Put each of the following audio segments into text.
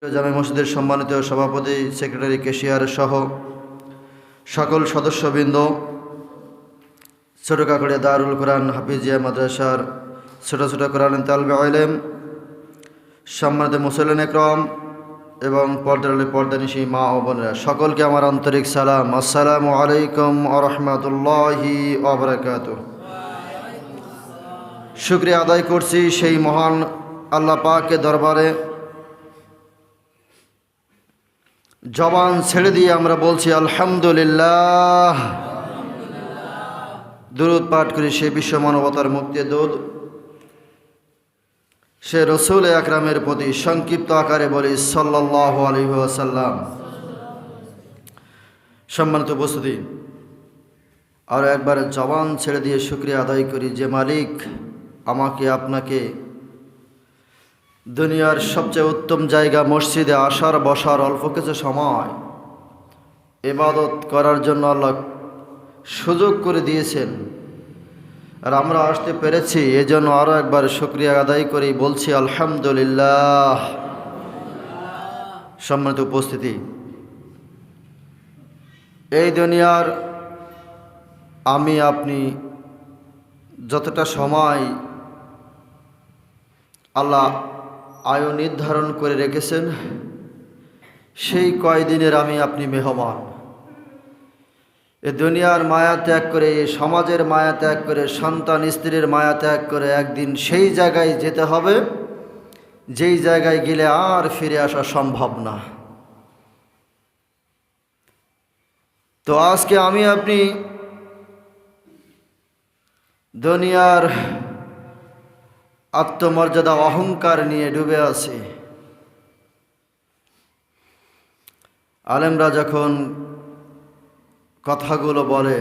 জামে মসজিদের সম্মানিত সভাপতি, সেক্রেটারি, ক্যাশিয়ার সহ সকল সদস্যবৃন্দ, ছোট কাকড়িয়া দারুল কোরআন হাফিজিয়া মাদ্রাসার ছোট ছোট কোরআন তালবে আলেম, সম্মানিত মুসল্লিন একরাম এবং পর্দানিশী মা ও বোনেরা, সকলকে আমার আন্তরিক সালাম। আসসালামু আলাইকুম ওয়া রাহমাতুল্লাহি ওয়া বারাকাতুহু। শুকরিয়া আদায় করছি সেই মহান আল্লাহ পাকের দরবারে। জবান ছেড়ে দিয়ে আমরা বলছি আলহামদুলিল্লাহ। দুরূদ পাঠ করি সে বিশ্ব মানবতার মুক্তির দূত, সে রসুল আকরামের প্রতি। সংক্ষিপ্ত আকারে বলি সাল্লাল্লাহু আলাইহি ওয়াসাল্লাম। সম্মানিত উপস্থিতি, আরও একবার জবান ছেড়ে দিয়ে শুকরিয়া আদায় করি যে মালিক আমাকে আপনাকে দুনিয়ার সবচেয়ে উত্তম জায়গা মসজিদে আসার বসার অল্প কিছু সময় ইবাদত করার জন্য আল্লাহ সুযোগ করে দিয়েছেন, আর আমরা আসতে পেরেছি। এজন্য আরও একবার শুকরিয়া আদায় করি, বলছি আলহামদুলিল্লাহ। সম্মানিত উপস্থিতি, এই দুনিয়ার আমি আপনি যতটা সময় আল্লাহ আয়ু নির্ধারণ করে রেখেছেন, সেই কয়দিনের আমি আপনি মেহমান। এ দুনিয়ার মায়া ত্যাগ করে, এই সমাজের মায়া ত্যাগ করে, সন্তান স্ত্রীর মায়া ত্যাগ করে একদিন সেই জায়গায় যেতে হবে যেই জায়গায় গেলে আর ফিরে আসা সম্ভব না। তো আজকে আমি আপনি দুনিয়ার আত্মমর্যাদা অহংকার নিয়ে ডুবে আছি। আলেমরা যখন কথাগুলো বলে,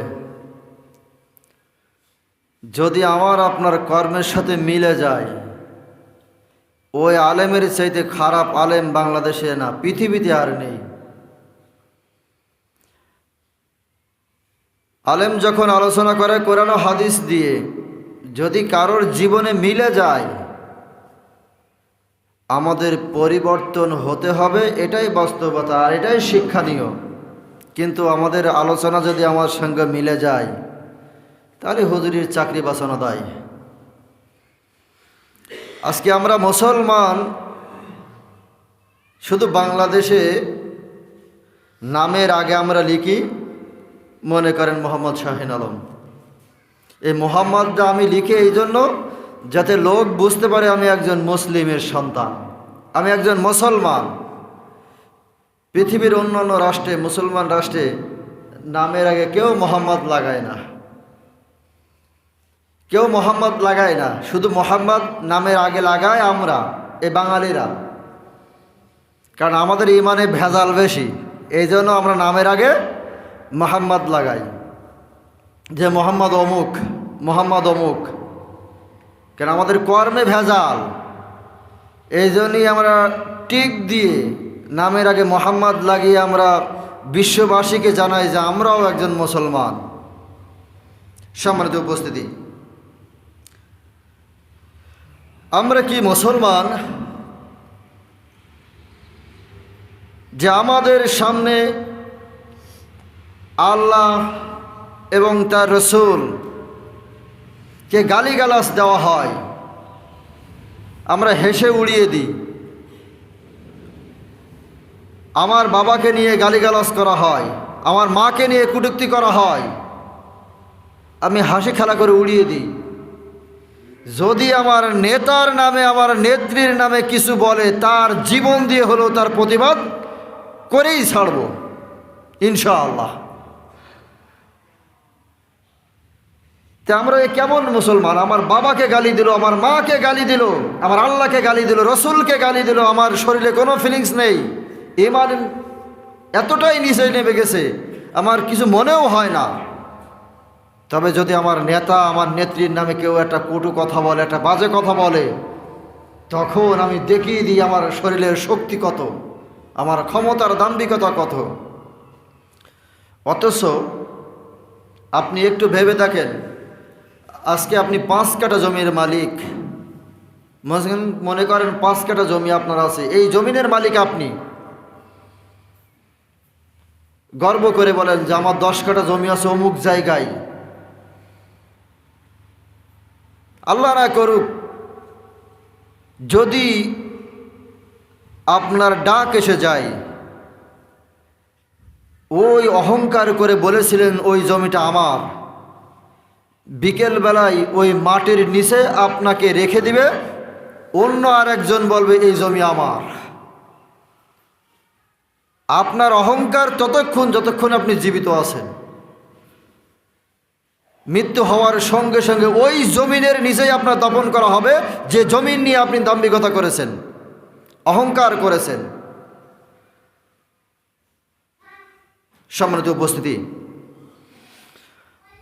যদি আমার আপনার কর্মের সাথে মিলে যায়, ওই আলেমের চাইতে খারাপ আলেম বাংলাদেশে না, পৃথিবীতে আর নেই। আলেম যখন আলোচনা করে কোরআন ও হাদিস দিয়ে, যদি কারোর জীবনে মিলে যায়, আমাদের পরিবর্তন হতে হবে, এটাই বাস্তবতা আর এটাই শিক্ষণীয়। কিন্তু আমাদের আলোচনা যদি আমার সঙ্গে মিলে যায়, তাহলে হুজুরির চাকরি বাঁচানো দায়। আজকে আমরা মুসলমান, শুধু বাংলাদেশে নামের আগে আমরা লিখি, মনে করেন মোহাম্মদ শাহিন আলম। এই মোহাম্মদটা আমি লিখি এই জন্য যাতে লোক বুঝতে পারে আমি একজন মুসলিমের সন্তান, আমি একজন মুসলমান। পৃথিবীর অন্যান্য রাষ্ট্রে, মুসলমান রাষ্ট্রে নামের আগে কেউ মোহাম্মদ লাগায় না, কেউ মোহাম্মদ লাগায় না। শুধু মোহাম্মদ নামের আগে লাগায় আমরা, এই বাঙালিরা। কারণ আমাদের ইমানে ভেজাল বেশি, এই জন্য আমরা নামের আগে মোহাম্মদ লাগাই, যে মোহাম্মদ অমুক, মোহাম্মদ অমুক। কেন আমাদের কর্মে ভেজাল, এই জন্যই আমরা টিক দিয়ে নামের আগে মোহাম্মদ লাগিয়ে আমরা বিশ্ববাসীকে জানাই যে আমরাও একজন মুসলমান। সম্মানিত উপস্থিতি, আমরা কি মুসলমান যে আমাদের সামনে আল্লাহ এবং তার রসূল কে গালিগালাজ দেওয়া হয়, আমরা হেসে উড়িয়ে দিই। আমার বাবাকে নিয়ে গালিগালাজ করা হয়, আমার মাকে নিয়ে কটূক্তি করা হয়, আমি হাসি খেলা করে উড়িয়ে দিই। যদি আমার নেতার নামে, আমার নেত্রীর নামে কিছু বলে, তার জীবন দিয়ে হলেও তার প্রতিবাদ করেই ছাড়ব ইনশাআল্লাহ। তা আমরা কেমন মুসলমান? আমার বাবাকে গালি দিল, আমার মাকে গালি দিল, আমার আল্লাহকে গালি দিল, রসুলকে গালি দিল, আমার শরীরে কোনো ফিলিংস নেই, ইমান এতটাই নিচে নেমে গেছে আমার কিছু মনেও হয় না। তবে যদি আমার নেতা, আমার নেত্রীর নামে কেউ একটা কটু কথা বলে, একটা বাজে কথা বলে, তখন আমি দেখিয়ে দিই আমার শরীরের শক্তি কত, আমার ক্ষমতার দাম্ভিকতা কত। অথচ আপনি একটু ভেবে দেখেন, আজকে আপনি 5 কাঠা জমির মালিক, মনে করেন 5 কাঠা জমি আপনার আছে, এই জমিনের মালিক আপনি, গর্ব করে বলেন যে আমার 10 কাঠা জমি আছে অমুক জায়গায়। আল্লাহ না করুক যদি আপনার ডাক এসে যায়, ওই অহংকার করে বলেছিলেন ওই জমিটা আমার, বিকেলবেলায় ওই মাটির নিচে আপনাকে রেখে দিবে, অন্য আর একজন বলবে এই জমি আমার। আপনার অহংকার ততক্ষণ যতক্ষণ আপনি জীবিত আছেন। মৃত্যু হওয়ার সঙ্গে সঙ্গে ওই জমিনের নিচেই আপনার দাফন করা হবে যে জমিন নিয়ে আপনি দাম্ভিকতা করেছেন, অহংকার করেছেন। সম্মানিত উপস্থিতি,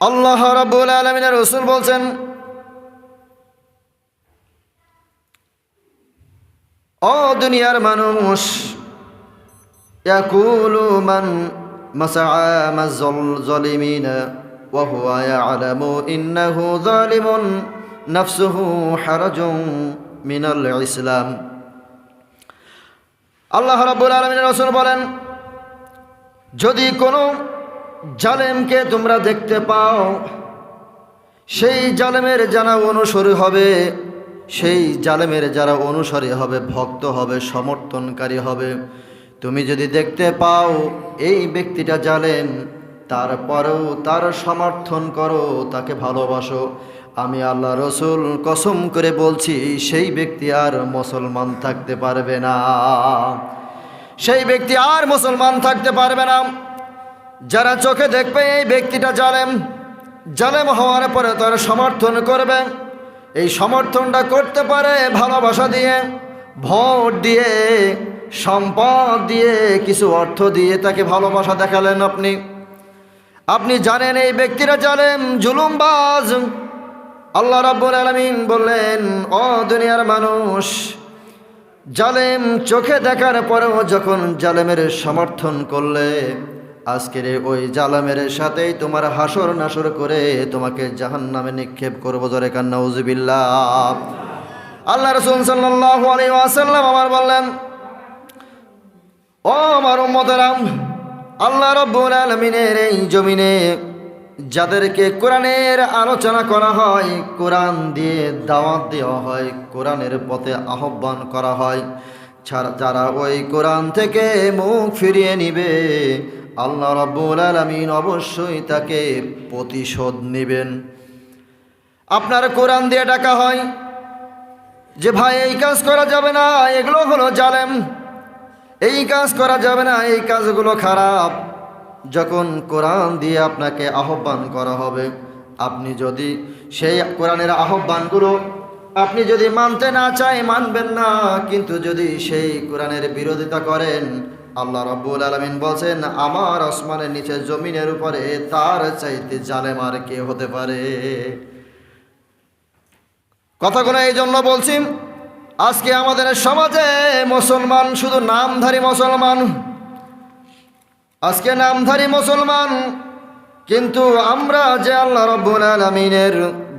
আল্লাহ রাব্বুল আলামিনের রাসূল বলছেন, ও দুনিয়ার মানুষ, ইয়াকুলু মান মাসআ মায-যালিমিনা ওয়া হুয়া ইয়ালামু ইন্নাহু যালিমুন নাফসুহু হারাজুন মিনাল ইসলাম। আল্লাহ রাব্বুল আলামিনের রাসূল বলেন, যদি কোনো জালেমকে তোমরা দেখতে পাও, সেই জালেমের যারা অনুসারী হবে, সেই জালেমের যারা অনুসারী হবে, ভক্ত হবে, সমর্থনকারী হবে, তুমি যদি দেখতে পাও এই ব্যক্তিটা জালেম, তারপরেও তার সমর্থন করো, তাকে ভালোবাসো, আমি আল্লাহ রসুল কসম করে বলছি সেই ব্যক্তি আর মুসলমান থাকতে পারবে না, সেই ব্যক্তি আর মুসলমান থাকতে পারবে না। যারা চোখে দেখবে এই ব্যক্তিটা জালেম, জালেম হওয়ার পরে তার সমর্থন করবে, এই সমর্থনটা করতে পারে ভালোবাসা দিয়ে, ভোট দিয়ে, সম্পদ দিয়ে, কিছু অর্থ দিয়ে তাকে ভালোবাসা দেখালেন আপনি জানেন এই ব্যক্তিরা জালেম, জুলুমবাজ। আল্লাহ রাব্বুল আলামিন বললেন, ও দুনিয়ার মানুষ, জালেম চোখে দেখার পরেও যখন জালেমের সমর্থন করলে, আজকের ওই জালেমের সাথেই তোমার হাসর নাসর করে তোমাকে জাহান্নামে নিক্ষেপ করবো। জোরে কান নাউযুবিল্লাহ। আল্লাহ রাসূল সাল্লাল্লাহু আলাইহি ওয়াসাল্লাম আমার বললেন, ও আমার উম্মতেরা, আল্লাহ রাব্বুল আলামিনের এই জমিনে যাদেরকে কোরআনের আলোচনা করা হয়, কোরআন দিয়ে দাওয়াত দেওয়া হয়, কোরআনের পথে আহ্বান করা হয়, যারা ওই কোরআন থেকে মুখ ফিরিয়ে নিবে, আল্লাহ রাব্বুল আলামিন অবশ্যই তাকে প্রতিশোধ নেবেন। আপনার কোরআন দিয়ে ডাকা হয় যে ভাই এই কাজ করা যাবে না, এগুলো হলো জালেম, এই কাজ করা যাবে না, এই কাজগুলো খারাপ। যখন কোরআন দিয়ে আপনাকে আহ্বান করা হবে, আপনি যদি সেই কোরআনের আহ্বানগুলো আপনি যদি মানতে না চাই, মানবেন না, কিন্তু যদি সেই কোরআনের বিরোধিতা করেন, আল্লাহ রাব্বুল আলামিন বলছেন, আমার আসমানের নিচে জমিনের উপরে তার চাইতে জালেম আর কে হতে পারে। কথাগুলো এই জন্য বলছি, আজকে আমাদের সমাজে মুসলমান শুধু নামধারী মুসলমান, আজকে নামধারী মুসলমান, কিন্তু আমরা যে আল্লাহ রাব্বুল আলামিনের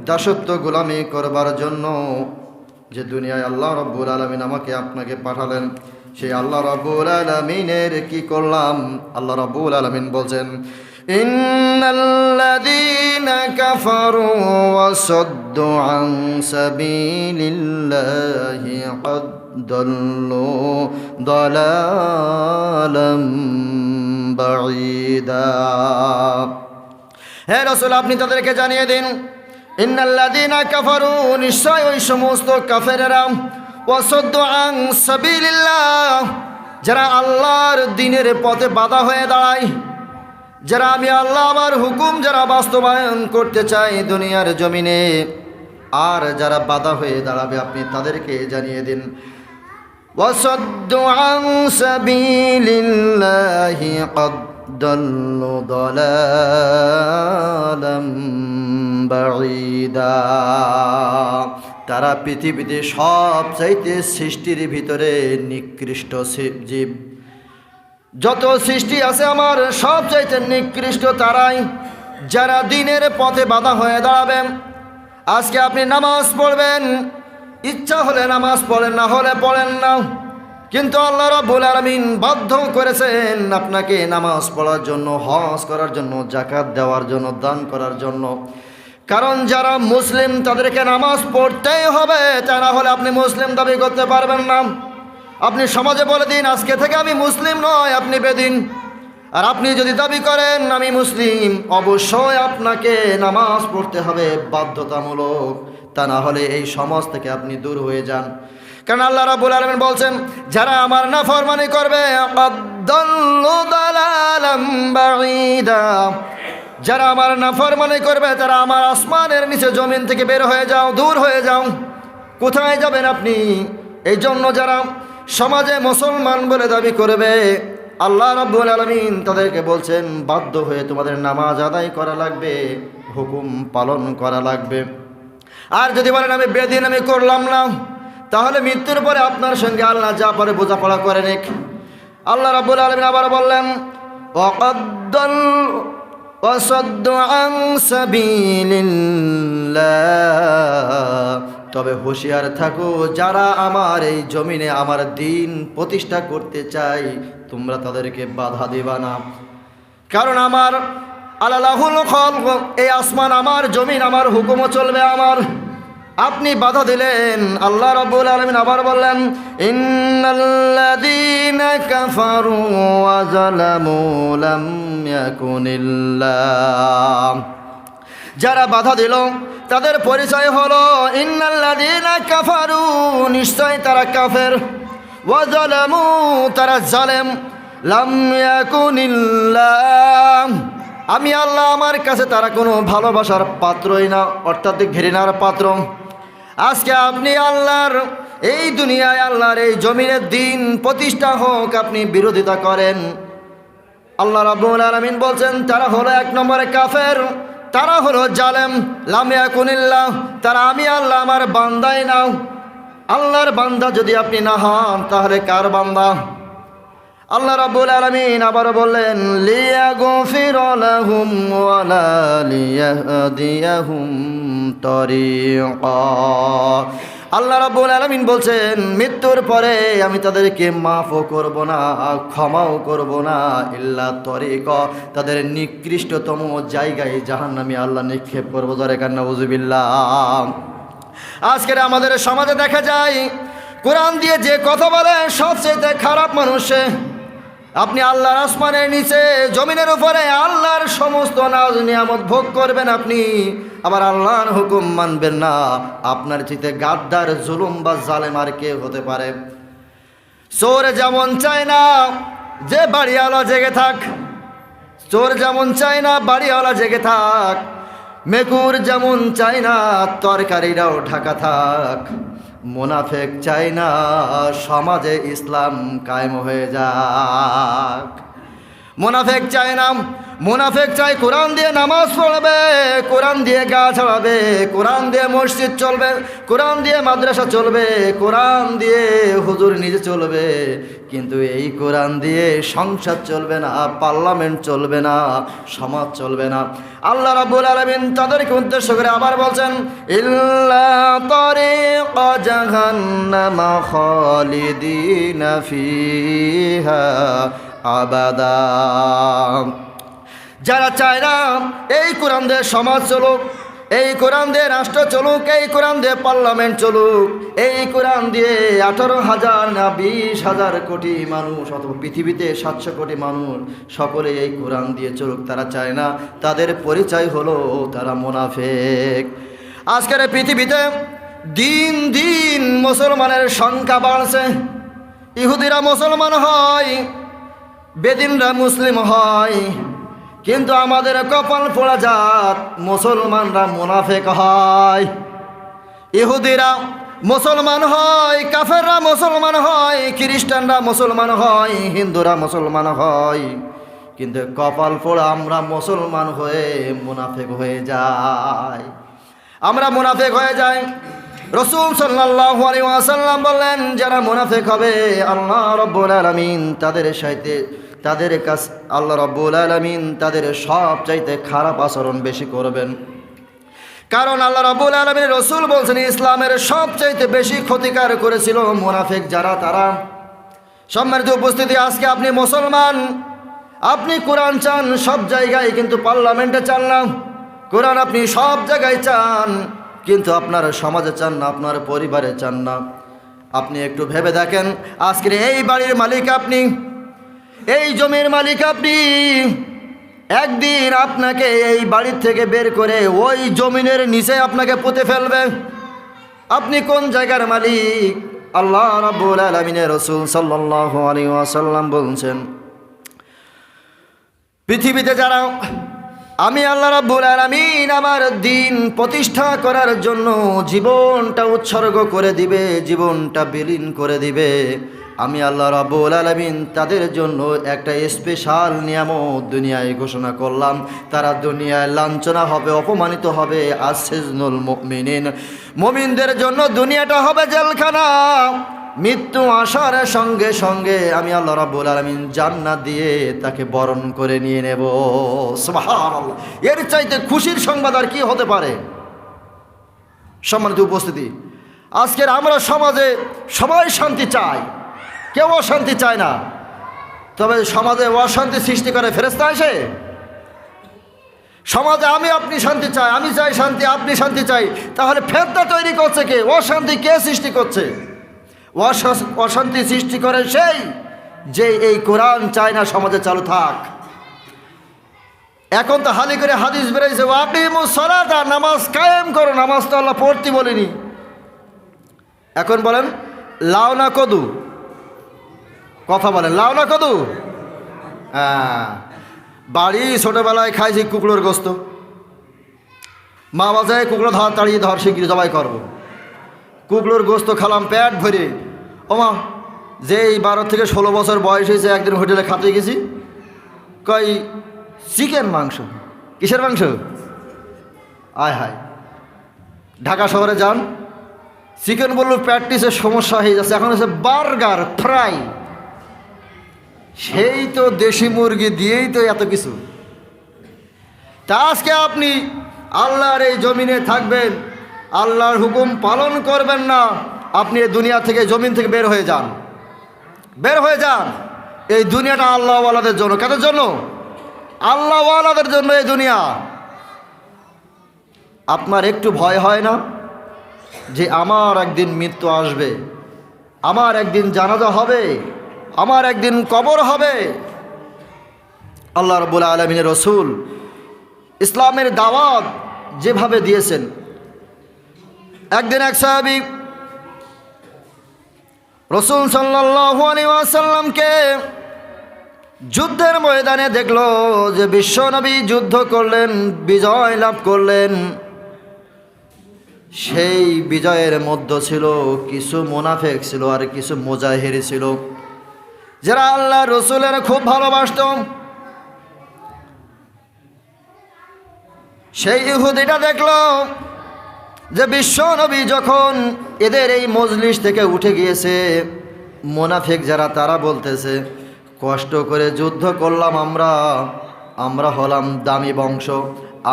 দাসত্ব গোলামি করবার জন্য যে দুনিয়ায় আল্লাহ রাব্বুল আলামিন আমাকে আপনাকে পাঠালেন, সেই আল্লাহ রাব্বুল আলামিনের কি করলাম? আল্লাহ রাব্বুল আলামিন বলছেন, ইন্নাল্লাযীনা কাফারু ওয়া সাদ্দু আন সাবিলিল্লাহি ক্বাদ দাল্লু দালালাম বাঈদা। হে রাসূল, আপনি তাদেরকে জানিয়ে দিন, ইন্নাল্লাযীনা কাফারু, নিশ্চয় ওই সমস্ত কাফেরেরা, ওয়া সাদ্দু আন সাবিলিল্লাহ, যারা আল্লাহর দ্বীনের পথে বাধা হয়ে দাঁড়ায়, যারা আমি আল্লাহ আমার হুকুম যারা বাস্তবায়ন করতে চাই দুনিয়ার জমিনে, আর যারা বাধা হয়ে দাঁড়াবে আপনি তাদেরকে জানিয়ে দিন, ওয়াসাদ্দু আন সাবিলিল্লাহি ক্বাদ দাল্লু দালালাম বাঈদা। তারা পৃথিবীতে সবচাইতে সৃষ্টির ভিতরে নিকৃষ্ট জীব, যত সৃষ্টি আছে আমার সবচাইতে নিকৃষ্ট তারাই, যারা দ্বীনের পথে বাধা হয়ে দাঁড়াবেন। আজকে আপনি নামাজ পড়বেন, ইচ্ছা হলে নামাজ পড়েন, না হলে পড়েন না। কিন্তু আল্লাহ রাব্বুল আলামিন বাধ্য করেছেন আপনাকে নামাজ পড়ার জন্য, হজ করার জন্য, যাকাত দেওয়ার জন্য, দান করার জন্য। কারণ যারা মুসলিম তাদেরকে নামাজ পড়তেই হবে, তা না হলে আপনি মুসলিম দাবি করতে পারবেন না। আপনি সমাজে বলে দিন আজকে থেকে আমি মুসলিম নয়, আপনি বেদিন। আর আপনি যদি দাবি করেন আমি মুসলিম, অবশ্যই আপনাকে নামাজ পড়তে হবে বাধ্যতামূলক, তা না হলে এই সমাজ থেকে আপনি দূর হয়ে যান। কারণ আল্লাহ রাব্বুল আলামিন বলছেন, যারা আমার নাফরমানি করবে আদাল্লু দালালাম বাঈদা, যারা আমার নাফরমানি করবে তারা আমার আসমানের নিচে জমিন থেকে বের হয়ে যাও, দূর হয়ে যাও। কোথায় যাবেন আপনি? এই জন্য যারা সমাজে মুসলমান বলে দাবি করবে, আল্লাহ রাব্বুল আলামিন তাদেরকে বলছেন বাধ্য হয়ে তোমাদের নামাজ আদায় করা লাগবে, হুকুম পালন করা লাগবে। আর যদি বলেন আমি বেদিন, আমি করলাম না, তাহলে মৃত্যুর পরে আপনার সঙ্গে আল্লাহ যা পারে বোঝাপড়া করে নিক। আল্লাহ রাব্বুল আলামিন আবার বললেন ওয়াকাদ্দাল ওয়াসাদ্দু আন সাবিলিল্লাহ, তবে হুঁশিয়ার থাকো যারা আমার এই জমিনে আমার দিন প্রতিষ্ঠা করতে চাই, তোমরা তাদেরকে বাধা দিবা না। কারণ আমার আলালাহুল খলক, এই আসমান আমার, জমিন আমার, হুকুমও চলবে আমার। আপনি বাধা দিলেন। আল্লাহ রাব্বুল আলামিন আবার বললেন ইন্নাল্লাযীনা কাফারু ওয়া যালামু লাম ইয়াকুনিল্লাহ, যারা বাধা দিল তাদের পরিচয় হলো ইন্নাল্লাযীনা কাফারু, নিশ্চয় তারা কাফের, ওয়া যালামু, তারা জালেম, লাম ইয়াকুনিল্লাহ, আমি আল্লাহ আমার কাছে তারা কোনো ভালোবাসার পাত্রই না, অর্থাৎ ঘৃণার পাত্র। আজকে আপনি আল্লাহর এই দুনিয়ায়, আল্লাহর এই জমিনের দিন প্রতিষ্ঠা হোক, আপনি বিরোধিতা করেন। আল্লাহ রাব্বুল আলামিন বলছেন তারা হলো এক নম্বরে কাফের, তারা হলো জালেম, লাম ইয়াকুনিল্লাহ, তারা আমি আল্লাহ আমার বান্দাই না। আল্লাহর বান্দা যদি আপনি না হন তাহলে কার বান্দা? আল্লাহ রাব্বুল আলামিন আবার বললেন লিয়াগফির লাহুম ওয়া লা লিয়াহদিয়াহুম তরিকা, আল্লাহ রাব্বুল আলামিন বলছেন মৃত্যুর পরে আমি তাদেরকে মাফও করব না, ক্ষমাও করব না, ইল্লা তরিকা, তাদের নিকৃষ্টতম জায়গায় জাহান্নামে আল্লাহ নিক্ষেপ করব। জোরে কান্না নাউযুবিল্লাহ। আজকের আমাদের সমাজে দেখা যায় কোরআন দিয়ে যে কথা বলে সবচেয়ে খারাপ মানুষ। আপনি আল্লাহর আসমানের নিচে জমিনের উপরে আল্লাহর সমস্ত নাজ নিয়ামত ভোগ করবেন আপনি, আবার আল্লাহর হুকুম মানবেন না। আপনার চিতে গাদ্দার, জুলুম বা জালেম আর কে হতে পারে? চোর যেমন চায় না যে বাড়িওয়ালা জেগে থাক, চোর যেমন চায় না বাড়িওয়ালা জেগে থাক, মেকুর যেমন চায় না তরকারিরাও ঢাকা থাক, মুনাফেক চায় না সমাজে ইসলাম কায়েম হয়ে যাক। মুনাফেক চায় না, মুনাফেক চায় কোরআন দিয়ে নামাজ পড়বে, কোরআন দিয়ে গা ছাড়াবে, কোরআন দিয়ে মসজিদ চলবে, কোরআন দিয়ে মাদ্রাসা চলবে, কোরআন দিয়ে হুজুর নিজে চলবে, কিন্তু এই কোরআন দিয়ে সংসদ চলবে না, পার্লামেন্ট চলবে না, সমাজ চলবে না। আল্লাহ রাব্বুল আলামিন তাদেরকে উদ্দেশ্য করে আবার বলছেন ইল্লা তারিকা জাহান্নাম খালিদিনা ফিহা আবাদা, যারা চায় না এই কোরআন দিয়ে সমাজ চলুক, এই কোরআন দিয়ে রাষ্ট্র চলুক, এই কোরআন দিয়ে পার্লামেন্ট চলুক, এই কোরআন দিয়ে 18,000 না 20,000 কোটি মানুষ অথবা পৃথিবীতে 700 কোটি মানুষ সকলে এই কোরআন দিয়ে চলুক, তারা চায় না। তাদের পরিচয় হলো তারা মুনাফিক। আজকের পৃথিবীতে দিন দিন মুসলমানের সংখ্যা বাড়ছে। ইহুদিরা মুসলমান হয়, বেদিনরা মুসলিম হয়, কিন্তু আমাদের কপাল পোড়া জাত মুসলমানরা মুনাফিক হয়। ইহুদিরা মুসলমান হয়, কাফেররা মুসলমান হয়, খ্রিস্টানরা মুসলমান হয়, হিন্দুরা মুসলমান হয়, কিন্তু কপাল পোড়া আমরা মুসলমান হয়ে মুনাফিক হয়ে যাই। আমরা মুনাফিক হয়ে যাই। রাসূল সাল্লাল্লাহু আলাইহি ওয়াসাল্লাম বললেন যারা মুনাফিক হবে আল্লাহ রাব্বুল আলামিন তাদের সাথে, তাদের কাছে আল্লাহ রাব্বুল আলামিন তাদের সব চাইতে খারাপ আচরণ বেশি করবেন। কারণ আল্লাহ রাব্বুল আলামিন রাসূল বলছেন ইসলামের সবচাইতে বেশি ক্ষতিকার করেছিল মুনাফিক যারা তারা। সম্মানিত উপস্থিতি, আজকে আপনি মুসলমান, আপনি কোরআন চান সব জায়গায়, কিন্তু পার্লামেন্টে চান না। কোরআন আপনি সব জায়গায় চান, কিন্তু আপনার সমাজে চান না, আপনার পরিবারে চান না। আপনি একটু ভেবে দেখেন, আজকের এই বাড়ির মালিক আপনি, এই জমির মালিক আপনি, একদিন আপনাকে এই বাড়ির থেকে বের করে ওই জমিনের নিচে আপনাকে পুঁতে ফেলবে। আপনি কোন জায়গার মালিক? আল্লাহ রাব্বুল আলামিনের রাসূল সাল্লাল্লাহু আলাইহি ওয়াসাল্লাম বলছেন, পৃথিবীতে যারা আমি আল্লাহ রাব্বুল আলামিন আমার দ্বীন প্রতিষ্ঠা করার জন্য জীবনটা উৎসর্গ করে দিবে, জীবনটা বিলীন করে দিবে, আমি আল্লাহ রাব্বুল আলামিন তাদের জন্য একটা স্পেশাল নিয়ামত দুনিয়ায় ঘোষণা করলাম। তারা দুনিয়ায় লাঞ্ছনা হবে, অপমানিত হবে। আসিজনুল মুমিনিন, মুমিনদের জন্য দুনিয়াটা হবে জেলখানা। মৃত্যু আসার সঙ্গে সঙ্গে আমি আল্লাহ রাব্বুল আলামিন জান্নাত দিয়ে তাকে বরণ করে নিয়ে নেব। সুবহানাল্লাহ, এর চাইতে খুশির সংবাদ আর কি হতে পারে? সম্মানিত উপস্থিতি, আজকের আমরা সমাজে সবাই শান্তি চাই, কেউ অশান্তি চায় না। তবে সমাজে অশান্তি সৃষ্টি করে ফেরেশতা আসে? সমাজে আমি আপনি শান্তি চাই, আমি চাই শান্তি, আপনি শান্তি চাই, তাহলে ফেতনা তৈরি করছে কে? অশান্তি কে সৃষ্টি করছে? অশান্তি সৃষ্টি করে সেই যে এই কোরআন চায় না সমাজে চালু থাক। এখন তো হালি করে হাদিস বেরিয়েছে, আকিমুস সালাতা, নামাজ কায়েম করো। নামাজ তো আল্লাহ পড়তে বলেনি। এখন বলেন লাউ না কদু? কথা বলেন লাউ না কদু? হ্যাঁ, বাড়ি ছোটোবেলায় খাইছি কুকুরের গোস্ত, মা বাজায় কুকুর তাড়িয়ে ধর, শিগগিরি জবাই করবো। কুকুরের গোস্ত খালাম পেট ভরে। ওমা, যেই 12 থেকে 16 বছর বয়স হয়েছে, একদিন হোটেলে খাতে গেছি, কই চিকেন মাংস। কিসের মাংস? আয় হায়, ঢাকা শহরে যান, চিকেন বললো প্র্যাকটিসের সমস্যা হয়ে যাচ্ছে, এখন হচ্ছে বার্গার, ফ্রাই। সেই তো দেশি মুরগি দিয়েই তো এত কিছু। তা আজকে আপনি আল্লাহর এই জমিনে থাকবেন, আল্লাহর হুকুম পালন করবেন না, আপনি এই দুনিয়া থেকে, জমিন থেকে বের হয়ে যান, বের হয়ে যান। এই দুনিয়াটা আল্লাহওয়ালাদের জন্য। কাদের জন্য? আল্লাহওয়ালাদের জন্য এই দুনিয়া। আপনার একটু ভয় হয় না যে আমার একদিন মৃত্যু আসবে, আমার একদিন জানাজা হবে, আমার একদিন কবর হবে? আল্লাহ রাব্বুল আলামিনের রাসূল ইসলামের দাওয়াত যেভাবে দিয়েছেন, একদিন এক সাহাবী রাসূল সাল্লাল্লাহু আলাইহি ওয়াসাল্লামকে যুদ্ধের ময়দানে দেখলো যে বিশ্বনবী যুদ্ধ করলেন, বিজয় লাভ করলেন। সেই বিজয়ের মধ্যে ছিল কিছু মুনাফিক ছিল আর কিছু মুজাহির ছিল, যারা আল্লাহ রসুলের খুব ভালোবাসত। সেই ইহুদিটা দেখলো যে বিশ্বনবী যখন এদের এই মজলিস থেকে উঠে গিয়েছে, মুনাফিক যারা তারা বলতেছে, কষ্ট করে যুদ্ধ করলাম আমরা হলাম দামি বংশ,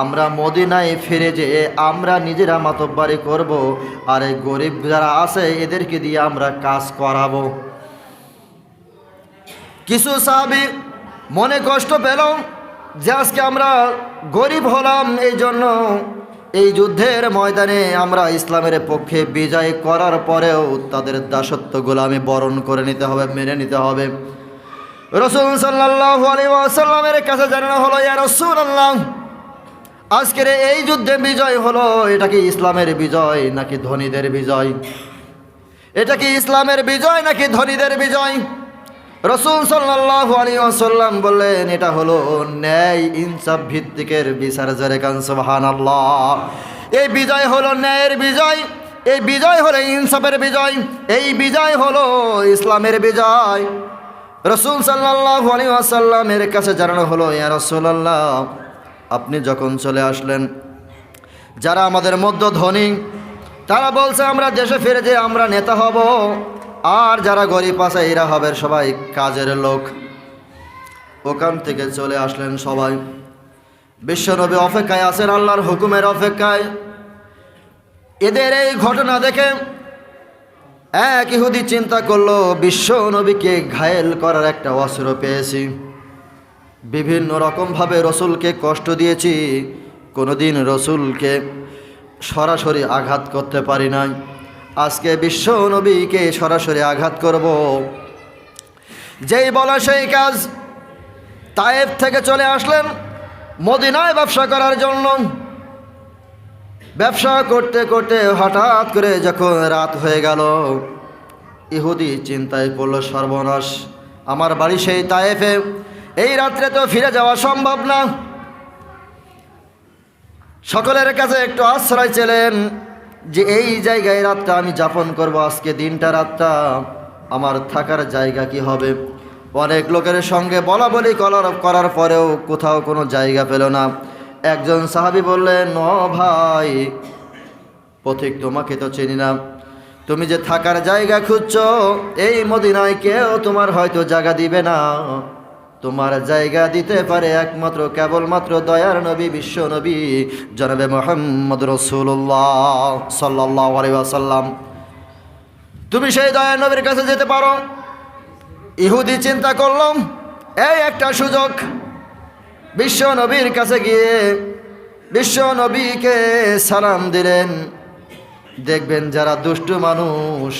আমরা মদিনায় ফিরে যেয়ে আমরা নিজেরা মাতব্বারি করব, আর এই গরিব যারা আছে এদেরকে দিয়ে আমরা কাজ করাবো। কিছু সাহাবী মনে কষ্ট পেল যে আজকে আমরা গরিব হলাম, এই জন্য এই যুদ্ধের ময়দানে আমরা ইসলামের পক্ষে বিজয় করার পরেও তাদের দাসত্ব গোলামি বরণ করে নিতে হবে, মেনে নিতে হবে। রাসূল সাল্লাল্লাহু আলাইহি ওয়াসাল্লামের কাছে জানানো হলো, ইয়া রাসূলুল্লাহ, আজকের এই যুদ্ধে বিজয় হলো, এটা কি ইসলামের বিজয় নাকি ধনীদের বিজয়? এটা কি ইসলামের বিজয় নাকি ধনীদের বিজয়? রাসূল সাল্লাল্লাহু আলাইহি ওয়াসাল্লাম বললেন, এটা হলো ন্যায় ইনসাফ ভিত্তিকের বিচার। জোরে কান সুবহানাল্লাহ। এই বিজয় হলো ন্যায়ের বিজয়, এই বিজয় হলো ইনসাফের বিজয়, এই বিজয় হলো ইসলামের বিজয়। রাসূল সাল্লাল্লাহু আলাইহি ওয়াসাল্লামের কাছে জানানো হলো, ইয়া রাসূলুল্লাহ, আপনি যখন চলে আসলেন, যারা আমাদের মধ্যে ধনী তারা বলছে আমরা দেশে ফিরে যে আমরা নেতা হব, আর যারা গরিব আছে এরা হবে সবাই কাজের লোক। ওখান থেকে চলে আসলেন সবাই। বিশ্বনবী অপেক্ষায় আছেন, আল্লাহর হুকুমের অপেক্ষায়। এদের এই ঘটনা দেখে এক ইহুদি চিন্তা করলো, বিশ্ব নবীকে ঘায়েল করার একটা অস্ত্র পেয়েছি। বিভিন্ন রকমভাবে রসুলকে কষ্ট দিয়েছি, কোনোদিন রসুলকে সরাসরি আঘাত করতে পারি নাই। আজকে বিশ্ব নবীকে সরাসরি আঘাত করব। যেই বলা সেই কাজ, তায়েফ থেকে চলে আসলেন মদিনায় ব্যবসা করার জন্য। ব্যবসা করতে করতে হঠাৎ করে যখন রাত হয়ে গেল, ইহুদি চিন্তায় পড়ল, সর্বনাশ, আমার বাড়ি সেই তায়েফে, এই রাত্রে তো ফিরে যাওয়া সম্ভব না। সকলের কাছে একটু আশ্রয় চেলেন যে এই জায়গায় রাতটা আমি যাপন করব, আজকে দিনটা রাতটা আমার থাকার জায়গা কি হবে। অনেক লোকের সঙ্গে বলা বলি করার পরেও কোথাও কোনো জায়গা পেল না। একজন সাহাবী বললেন, ও ভাই পথিক, তোমাকে তো চিনি না, তুমি যে থাকার জায়গা খুঁজছো এই মদিনায় কেউ তোমার হয়তো জায়গা দিবে না। তোমার জায়গা দিতে পারে একমাত্র কেবলমাত্র দয়ার নবী, বিশ্ব নবী জনাবে মুহাম্মদ রাসূলুল্লাহ সাল্লাল্লাহু আলাইহি ওয়াসাল্লাম। তুমি সেই দয়ার নবীর কাছে যেতে পারো। ইহুদি চিন্তা করলাম, এই একটা সুযোগ। বিশ্ব নবীর কাছে গিয়ে বিশ্ব নবীকে সালাম দিলেন। দেখবেন যারা দুষ্টু মানুষ,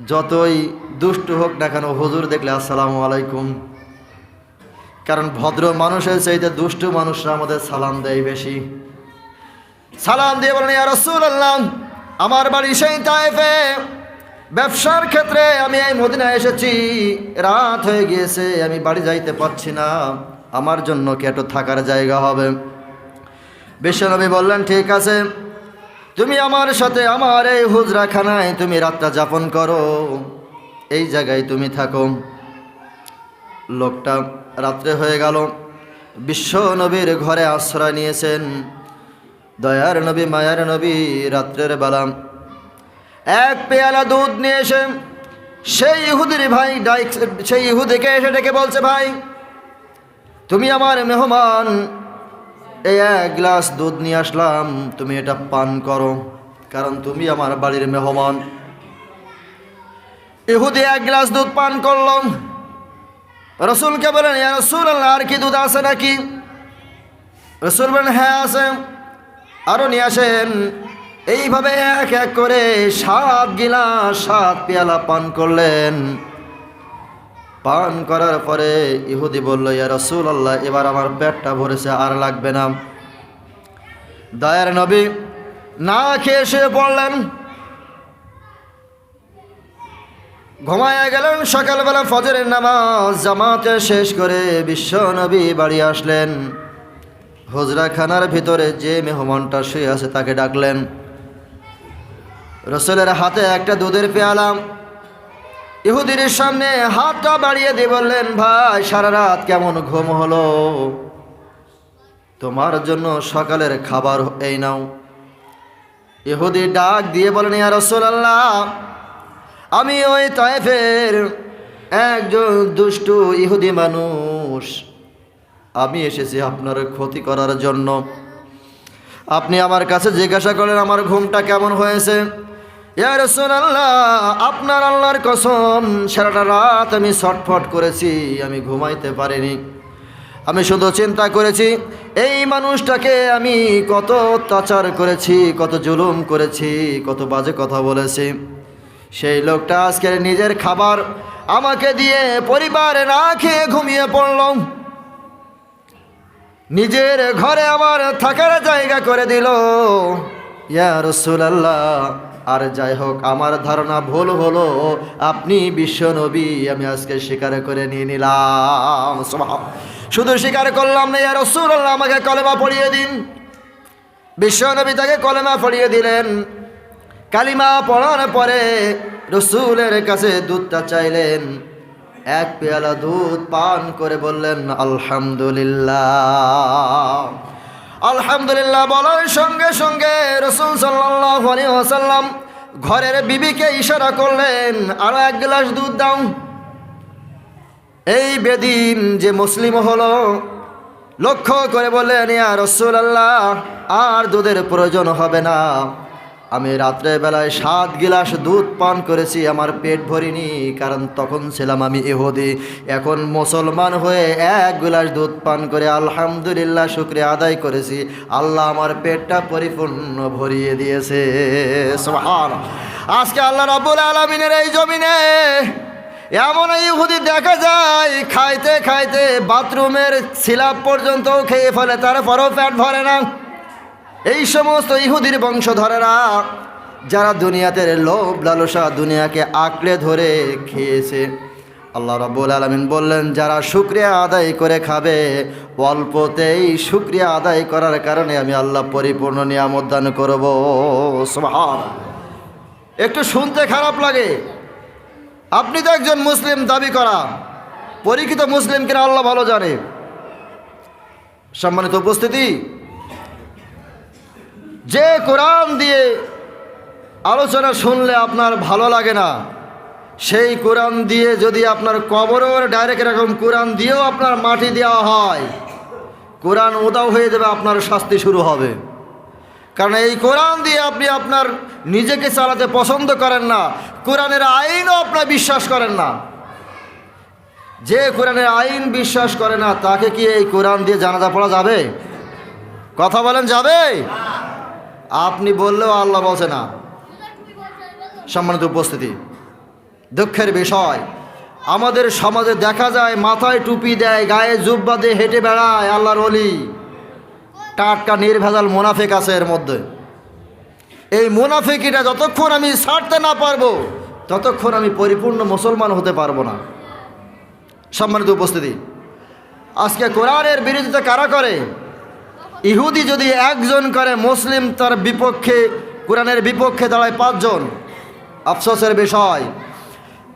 যতই দুষ্টু হোক না কেন, হুজুর দেখলে আসসালামু আলাইকুম। কারণ ভদ্র মানুষের চাইতে দুষ্টু মানুষরা আমাদের সালাম দেয় বেশি। সালাম দিয়ে বলেন, ইয়া রাসূলুল্লাহ, আমার বাড়ি সেই তায়েফে, ব্যবসার ক্ষেত্রে আমি এই মদিনায় এসেছি, রাত হয়ে গিয়েছে, আমি বাড়ি যাইতে পারছি না, আমার জন্য কি একটু থাকার জায়গা হবে? বিশ্বনবী বললেন, ঠিক আছে, তুমি আমার সাথে আমার এই হুজরাখানায় তুমি রাতটা যাপন করো, এই জায়গায় তুমি থাকো। লোকটা রাত্রে হয়ে গেল, বিশ্ব নবীর ঘরে আশ্রয় নিয়েছেন। দয়ার নবী, মায়ার নবী রাত্রের বেলা এক পেয়ালা দুধ নিয়ে এসে সেই ইহুদির ভাই সেই ইহুদিকে এসে ডেকে বলছে, ভাই তুমি আমার মেহমান, এই এক গ্লাস দুধ নিয়ে আসলাম, তুমি এটা পান করো, কারণ তুমি আমার বাড়ির মেহমান। ইহুদি এক গ্লাস দুধ পান করল। রসুলকে বলেন, ইয়া রাসূলুল্লাহ, আর কি দুধ আছে নাকি? রসুল বলেন, হ্যাঁ আছে, আরও নিয়ে আসেন। এইভাবে এক এক করে 7 গিলাস 7 পেয়ালা পান করলেন। পান করার পরে ইহুদি বলল, ইয়া রাসূলুল্লাহ, এবার আমার পেটটা ভরেছে, আর লাগবে না। দয়ার নবী না খেয়ে শুয়ে পড়লেন, ঘুমায়া গেলেন। সকালবেলা ফজরের নামাজ জামাতে শেষ করে বিশ্ব নবী বাড়ি আসলেন। হুজরাখানার ভিতরে যে মেহমানটা শুয়ে আছে তাকে ডাকলেন। রসুলের হাতে একটা দুধের পেয়ালা, ইহুদির সামনে হাতটা বাড়িয়ে দিয়ে বললেন, ভাই সারা রাত কেমন ঘুম হলো? তোমার জন্য সকালের খাবার এই নাও। ইহুদি ডাক দিয়ে বলেন, ইয়া রাসূলুল্লাহ, আমি ওই তায়েফের একজন দুষ্টু ইহুদি মানুষ, আমি এসেছি আপনার ক্ষতি করার জন্য। আপনি আমার কাছে জিজ্ঞাসা করেন আমার ঘুমটা কেমন হয়েছে। ইয়া রাসূলুল্লাহ, আপনার আল্লাহর কসম, সারাটা রাত আমি ছটফট করেছি, আমি ঘুমাইতে পারিনি। আমি শুধু চিন্তা করেছি এই মানুষটাকে আমি কত অত্যাচার করেছি, কত জুলুম করেছি, কত বাজে কথা বলেছি। সেই লোকটা আজকে নিজের খাবার আমাকে দিয়ে পরিবারে না খেয়ে ঘুমিয়ে পড়ল, নিজের ঘরে আমার থাকার জায়গা করে দিল। ইয়া রাসূলুল্লাহ, আর যাই হোক, আমার ধারণা ভুল হলো, আপনি বিশ্ব নবী, আমি আজকে স্বীকার করে নিয়ে নিলাম। শুধু স্বীকার করলাম না, ইয়া রাসূলুল্লাহ, আমাকে কলেমা পড়িয়ে দিন। বিশ্ব নবী তাকে কলেমা পড়িয়ে দিলেন। কালিমা পড়ার পরে রসুলের কাছে দুধটা চাইলেন। এক পেয়ালা দুধ পান করে বললেন, আলহামদুলিল্লাহ। আলহামদুলিল্লাহ বলার সঙ্গে সঙ্গে রসুল সাল্লাল্লাহু আলাইহি ওয়াসাল্লাম ঘরের বিবিকে ইশারা করলেন, আরো এক গ্লাস দুধ দাও। এই বেদিন যে মুসলিম হলো, লক্ষ্য করে বললেন, ইয়া রাসূলুল্লাহ, আর দুধের প্রয়োজন হবে না, আমি রাত্রেবেলায় 7 গিলাস দুধ পান করেছি, আমার পেট ভরিনি, কারণ তখন ছিলাম আমি ইহুদি। এখন মুসলমান হয়ে 1 গিলাস দুধ পান করে আলহামদুলিল্লাহ শুকরিয়া আদায় করেছি, আল্লাহ আমার পেটটা পরিপূর্ণ ভরিয়ে দিয়েছে। সুবহানাল্লাহ। আজকে আল্লাহ রাব্বুল আলামিনের এই জমিনে এমন ইহুদি দেখা যায়, খাইতে খাইতে বাথরুমের সিলাপ পর্যন্ত খেয়ে ফেলে, তারপরেও পেট ভরে না। এই সমস্ত ইহুদির বংশধরেরা যারা দুনিয়াতে লোভ লালসা দুনিয়াকে আঁকড়ে ধরে খেয়েছে, আল্লাহ রাব্বুল আলামিন বললেন যারা শুকরিয়া আদায় করে খাবে, অল্পতেই শুকরিয়া আদায় করার কারণে আমি আল্লাহ পরিপূর্ণ নিয়ামত দান করব। সুবহানাল্লাহ। একটু শুনতে খারাপ লাগে, আপনি তো একজন মুসলিম দাবি করা, পরীক্ষিত মুসলিম কিনা আল্লাহ ভালো জানে। সম্মানিত উপস্থিতি, যে কোরআন দিয়ে আলোচনা শুনলে আপনার ভালো লাগে না, সেই কোরআন দিয়ে যদি আপনার কবরের ডাইরেক্ট এরকম কোরআন দিয়েও আপনার মাটি দেওয়া হয়, কোরআন উদাও হয়ে যাবে, আপনার শাস্তি শুরু হবে। কারণ এই কোরআন দিয়ে আপনি আপনার নিজেকে চালাতে পছন্দ করেন না, কোরআনের আইনও আপনার বিশ্বাস করেন না। যে কোরআনের আইন বিশ্বাস করে না তাকে কি এই কোরআন দিয়ে জানাজা পড়া যাবে? কথা বলেন, যাবে? আপনি বললেও আল্লাহ বলছে না। সম্মানিত উপস্থিতি, দুঃখের বিষয় আমাদের সমাজে দেখা যায় মাথায় টুপি দেয়, গায়ে জুব্বা দিয়ে হেঁটে বেড়ায় আল্লাহর ওলি, টাটকা নির্ভেজাল মুনাফিক আছে এর মধ্যে। এই মুনাফিকিটা যতক্ষণ আমি ছাড়তে না পারবো ততক্ষণ আমি পরিপূর্ণ মুসলমান হতে পারবো না। সম্মানিত উপস্থিতি, আজকে কোরআনের বিরোধিতা কারা করে? ইহুদি যদি একজন করে, মুসলিম তার বিপক্ষে, কোরআনের বিপক্ষে দাঁড়ায় 5 জন। আফসোসের বিষয়,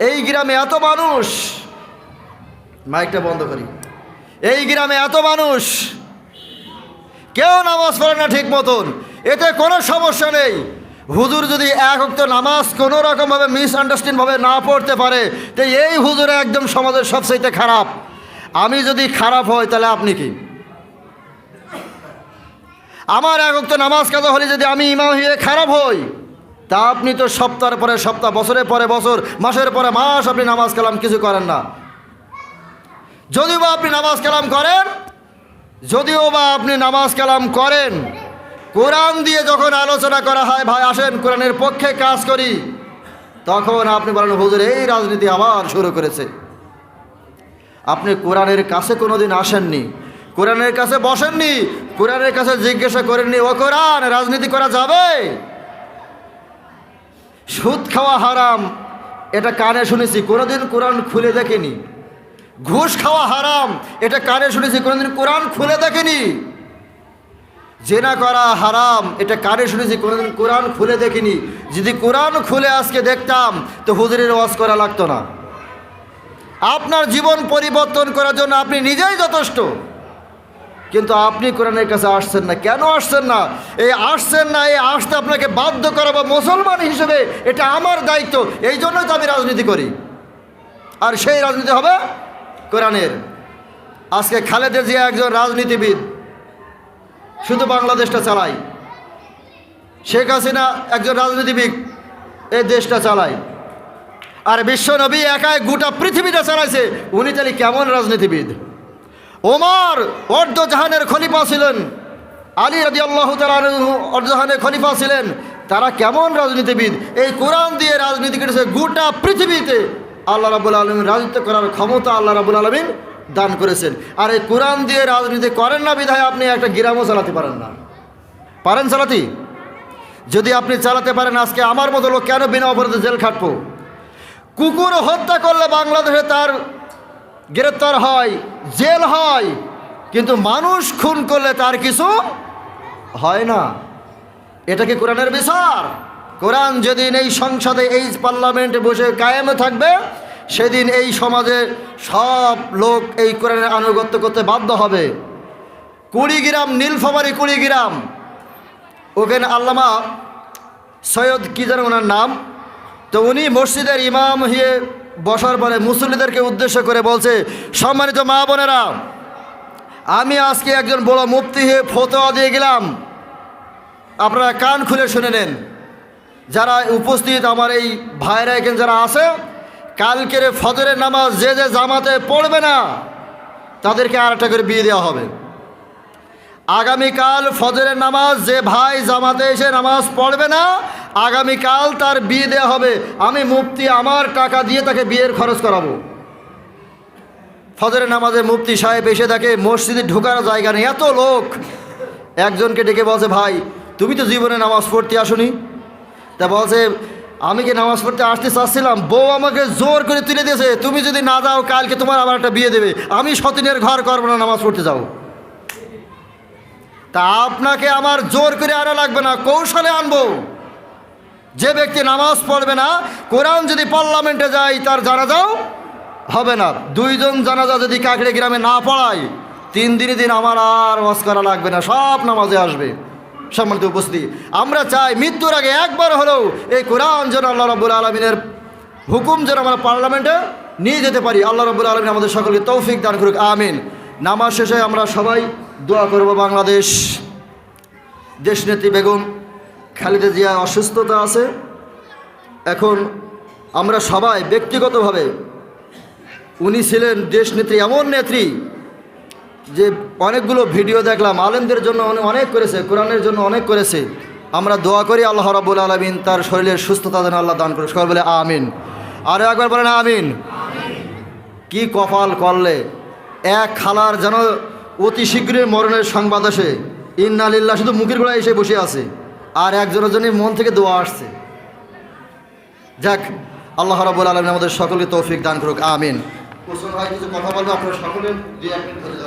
এই গ্রামে এত মানুষ, মাইকটা বন্ধ করি, এই গ্রামে এত মানুষ, কেউ নামাজ পড়ে না ঠিক মতন। এতে কোনো সমস্যা নেই, হুজুর যদি 1 ওয়াক্ত নামাজ কোনো রকমভাবে মিসআন্ডারস্ট্যান্ডভাবে না পড়তে পারে, তো এই হুজুর একদম সমাজের সবচাইতে খারাপ। আমি যদি খারাপ হই তাহলে আপনি কি? আমার 1 ওয়াক্ত নামাজ কাজা হলে যদি আমি ইমাম হয়ে খারাপ হই, তা আপনি তো সপ্তাহের পরে সপ্তাহ, বছরের পরে বছর, মাসের পরে মাস আপনি নামাজ কালাম কিছু করেন না। যদিও বা আপনি নামাজ কালাম করেন, কোরআন দিয়ে যখন আলোচনা করা হয়, ভাই আসেন কোরআনের পক্ষে কাজ করি, তখন আপনি বলেন হুজুর এই রাজনীতি আবার শুরু করেছে। আপনি কোরআনের কাছে কোনোদিন আসেননি, কোরআনের কাছে বসেননি, কোরআনের কাছে জিজ্ঞাসা করেননি, ও কোরআন রাজনীতি করা যাবে? সুদ খাওয়া হারাম, এটা কানে শুনেছি, কোনোদিন কোরআন খুলে দেখেনি। ঘুষ খাওয়া হারাম, এটা কানে শুনেছি, কোনোদিন কোরআন খুলে দেখেনি। জেনা করা হারাম, এটা কানে শুনেছি, কোনোদিন কোরআন খুলে দেখিনি। যদি কোরআন খুলে আজকে দেখতাম তো হুজুরের ওয়াজ করা লাগতো না। আপনার জীবন পরিবর্তন করার জন্য আপনি নিজেই যথেষ্ট, কিন্তু আপনি কোরআনের কাছে আসছেন না। কেন আসছেন না? এই আসছেন না, এই আসতে আপনাকে বাধ্য করাবো মুসলমান হিসেবে, এটা আমার দায়িত্ব। এই জন্যই তো আমি রাজনীতি করি, আর সেই রাজনীতি হবে কোরআনের। আজকে খালেদা জিয়া একজন রাজনীতিবিদ, শুধু বাংলাদেশটা চালায়। শেখ হাসিনা একজন রাজনীতিবিদ, এই দেশটা চালায়। আর বিশ্ব নবী একাই গোটা পৃথিবীটা চালাইছে, উনি তাহলে কেমন রাজনীতিবিদ? ওমর অর্ধজাহানের খলিফা ছিলেন, আলী রাদিয়াল্লাহু তাআলা অর্ধজাহানের খলিফা ছিলেন, তারা কেমন রাজনীতিবিদ? এই কোরআন দিয়ে রাজনীতি করেছে গোটা পৃথিবীতে। আল্লাহ রাব্বুল আলামিন রাজত্ব করার ক্ষমতা আল্লাহ রাব্বুল আলামিন দান করেছেন। আর এই কোরআন দিয়ে রাজনীতি করেন না বিধায় আপনি একটা গ্রামও চালাতে পারেন না। পারেন চালাতে? যদি আপনি চালাতে পারেন, আজকে আমার মতো লোক কেন বিনা অপরাধে জেল খাটবো? কুকুর হত্যা করলে বাংলাদেশে তার গ্রেপ্তার হয়, জেল হয়, কিন্তু মানুষ খুন করলে তার কিছু হয় না। এটা কি কোরআনের বিচার? কোরআন যেদিন এই সংসদে, এই পার্লামেন্টে বসে কায়েম থাকবে, সেদিন এই সমাজে সব লোক এই কোরআনের আনুগত্য করতে বাধ্য হবে। কুড়িগ্রাম, নীলফামারী কুড়িগ্রাম, ওখানে আল্লামা সৈয়দ কি যেন ওনার নাম, তো উনি মসজিদের ইমাম হয়ে বসার পরে মুসল্লিদেরকে উদ্দেশ্য করে বলছে, সম্মানিত মা বোনেরা, আমি আজকে একজন বড় মুফতি হয়ে ফতোয়া দিয়ে গেলাম, আপনারা কান খুলে শুনে নেন। যারা উপস্থিত আমার এই ভাইরা এখানে যারা আছে, কালকের ফজরের নামাজ যে যে জামাতে পড়বে না তাদেরকে আর একটা করে বিয়ে দেওয়া হবে। আগামীকাল ফজরের নামাজ যে ভাই জামাতে এসে নামাজ পড়বে না, আগামীকাল তার বিয়ে দেওয়া হবে। আমি মুফতি আমার টাকা দিয়ে তাকে বিয়ের খরচ করাবো। ফজরের নামাজে মুফতি সাহেব এসে দেখে মসজিদে ঢোকার জায়গা নেই, এত লোক। একজনকে ডেকে বলছে, ভাই তুমি তো জীবনে নামাজ পড়তে আসোনি। তা বলছে, আমি কি নামাজ পড়তে আসতে চাচ্ছিলাম, বউ আমাকে জোর করে তুলে দিয়েছে, তুমি যদি না যাও কালকে তোমার আবার একটা বিয়ে দেবে, আমি সতীনের ঘর করবো না, নামাজ পড়তে যাও। তা আপনাকে আমার জোর করে আনা লাগবে না, কৌশলে আনবো। যে ব্যক্তি নামাজ পড়বে না, কোরআন যদি পার্লামেন্টে যায় তার জানাজাও হবে না। 2 জন জানাজা যদি কাকড়ে গ্রামে না পড়ায়, 3 দিনই দিন আমার আর ওয়াজ করা লাগবে না, সব নামাজে আসবে। সম্মানিত উপস্থিতি, আমরা চাই মৃত্যুর আগে একবার হলেও এই কোরআন যেন আল্লাহ রাব্বুল আলামিনের হুকুম যেন আমরা পার্লামেন্টে নিয়ে যেতে পারি। আল্লাহ রাব্বুল আলামিন আমাদের সকলকে তৌফিক দান করুক, আমিন। নামাজ শেষে আমরা সবাই দোয়া করব। বাংলাদেশ দেশনেত্রী বেগম খালেদা জিয়া অসুস্থতা আছে। এখন আমরা সবাই ব্যক্তিগতভাবে, উনি ছিলেন দেশনেত্রী, এমন নেত্রী যে অনেকগুলো ভিডিও দেখলাম, আলেমদের জন্য অনেক করেছে, কোরআনের জন্য অনেক করেছে। আমরা দোয়া করি আল্লাহ রাব্বুল আলামিন তার শরীরের সুস্থতা যেন আল্লাহ দান করে। সবাই বলে আমিন। আরও একবার বলেন আমিন। কি কপাল করলে এক খালার যেন অতি শীঘ্রই মরণের সংবাদ আসে, ইন্না লিল্লাহ শুধু মুখের গোড়ায় এসে বসে আছে, আর একজনের জন্য মন থেকে দোয়া আসছে। যাক, আল্লাহ রাব্বুল আলামিন আমাদের সকলকে তৌফিক দান করুক, আমিন। কিছু কথা বলবো, আপনারা সকলে 2-1 মিনিট ধরে